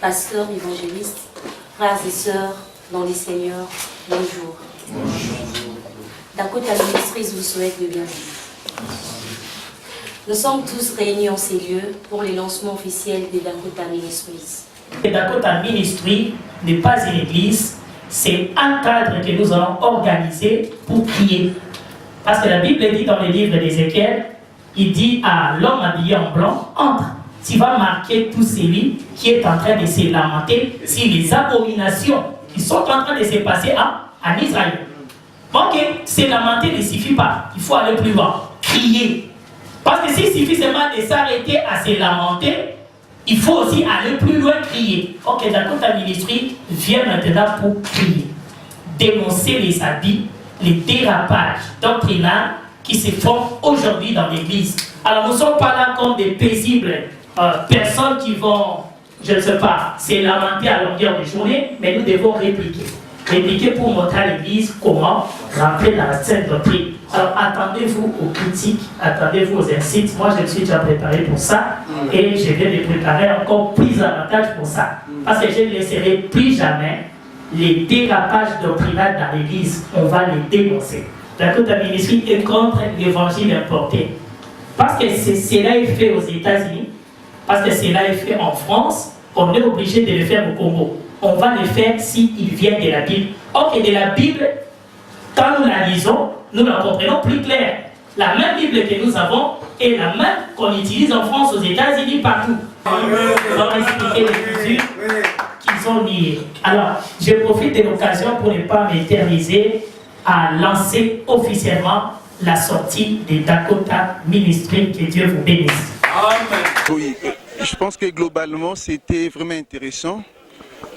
pasteurs, évangélistes, frères et sœurs dans les Seigneurs, bonjour. Dakota Ministries vous souhaite le bienvenu. Nous sommes tous réunis en ces lieux pour les lancements officiels des Dakota Ministries. Le Dakota Ministry n'est pas une église, c'est un cadre que nous allons organiser pour prier. Parce que la Bible dit dans le livre d'Ézéchiel, il dit à l'homme habillé en blanc, entre, tu vas marquer tout celui qui est en train de se lamenter sur les abominations qui sont en train de se passer en Israël. Ok, se lamenter ne suffit pas, il faut aller plus loin, crier. Parce que s'il suffit seulement de s'arrêter à se lamenter, il faut aussi aller plus loin, crier. Ok, Dakota Ministry vient maintenant pour crier, dénoncer les habits, les dérapages doctrinaux qui se font aujourd'hui dans l'église. Alors nous ne sommes pas là comme des paisibles personnes qui vont, je ne sais pas, se lamenter à longueur de journée, mais nous devons répliquer. Répliquer pour montrer à l'église comment rentrer dans la sainte doctrine. Alors attendez-vous aux critiques, attendez-vous aux incites. Moi je me suis déjà préparé pour ça et je vais me préparer encore plus avantage pour ça. Parce que je ne laisserai plus jamais les dérapages doctrinaux dans l'église, on va les dénoncer. Dakota Ministry est contre l'évangile importé. Parce que cela est fait aux États-Unis, parce que cela est fait en France, on est obligé de le faire au Congo. On va le faire s'il vient de la Bible. Or que de la Bible, quand nous la lisons, nous la comprenons plus clair. La même Bible que nous avons est la même qu'on utilise en France, aux États-Unis, partout. Nous allons expliquer les mesures qu'ils ont liées. Alors, je profite de l'occasion pour ne pas m'éterniser à lancer officiellement la sortie des Dakota Ministry. Que Dieu vous bénisse. Amen. Oui, je pense que globalement, c'était vraiment intéressant.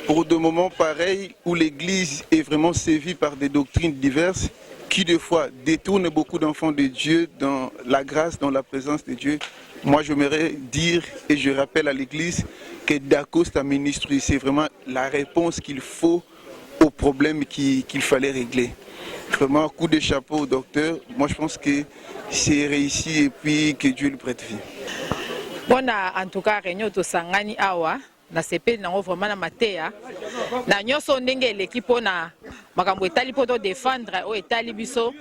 Pour des moments pareils où l'Église est vraiment sévie par des doctrines diverses qui, des fois, détournent beaucoup d'enfants de Dieu dans la grâce, dans la présence de Dieu. Moi, j'aimerais dire et je rappelle à l'Église que Dakota Ministry, c'est vraiment la réponse qu'il faut aux problèmes qu'il fallait régler. Vraiment, coup de chapeau au docteur. Moi, je pense que c'est réussi et puis que Dieu lui prête vie. Bon, en tout cas, réunion de Sangani Awa. Na sepeli nango vraiment na mateya na nyoso ndenge eleki mpona makambo etali mpo to défendre oyo etali biso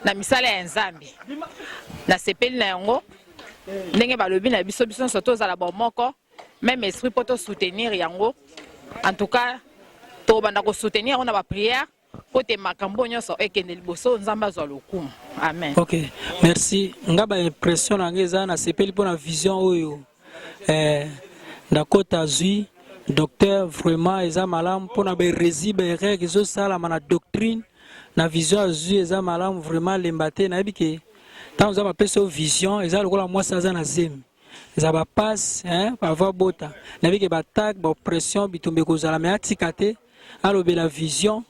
na misala ya nzambe na sepeli na yango ndenge balobi na biso nyonso tozala bomoko même esprit mpo to soutenir yango en tout cas tobanda kosoutenir yango na baprière mpo te makambo nyonso ekende liboso nzambe azwa lokumu amen. Ok, merci. Nga ba impression na nga eza na sepeli mpo na vision oyo Dakota azui docteur vraiment eza malamu pona be résibe règle zo sala mana doctrine na vision azui eza malamu vraiment lembate na bike tant za ba peso vision eza lokola mwasa aza na zemi eza ba passe pa va bota na bike ba tag ba pression bitumbe kozala me atikate alobe la vision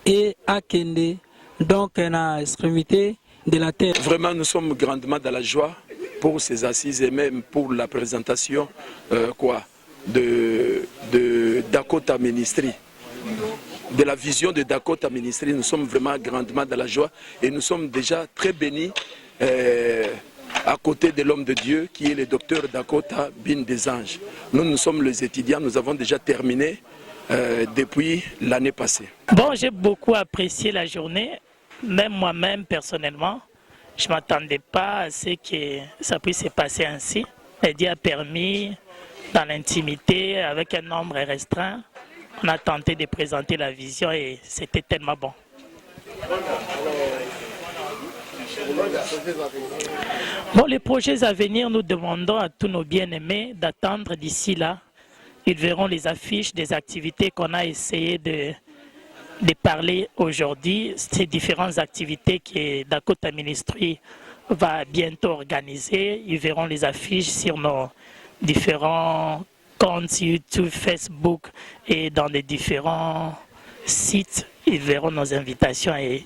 et akende donc na extrémité de la terre. Vraiment nous sommes grandement dans la joie pour ces assises et même pour la présentation de Dakota Ministry. De la vision de Dakota Ministry, nous sommes vraiment grandement dans la joie et nous sommes déjà très bénis à côté de l'homme de Dieu qui est le docteur Dakota Bin des Anges. Nous sommes les étudiants, nous avons déjà terminé depuis l'année passée. Bon, j'ai beaucoup apprécié la journée, même moi-même personnellement. Je ne m'attendais pas à ce que ça puisse se passer ainsi. Et Dieu a permis, dans l'intimité, avec un nombre restreint, on a tenté de présenter la vision et c'était tellement bon. Bon, les projets à venir, nous demandons à tous nos bien-aimés d'attendre d'ici là. Ils verront les affiches des activités qu'on a essayé de parler aujourd'hui, ces différentes activités que Dakota Ministry va bientôt organiser. Ils verront les affiches sur nos différents comptes YouTube, Facebook et dans les différents sites. Ils verront nos invitations et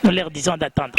nous leur disons d'attendre.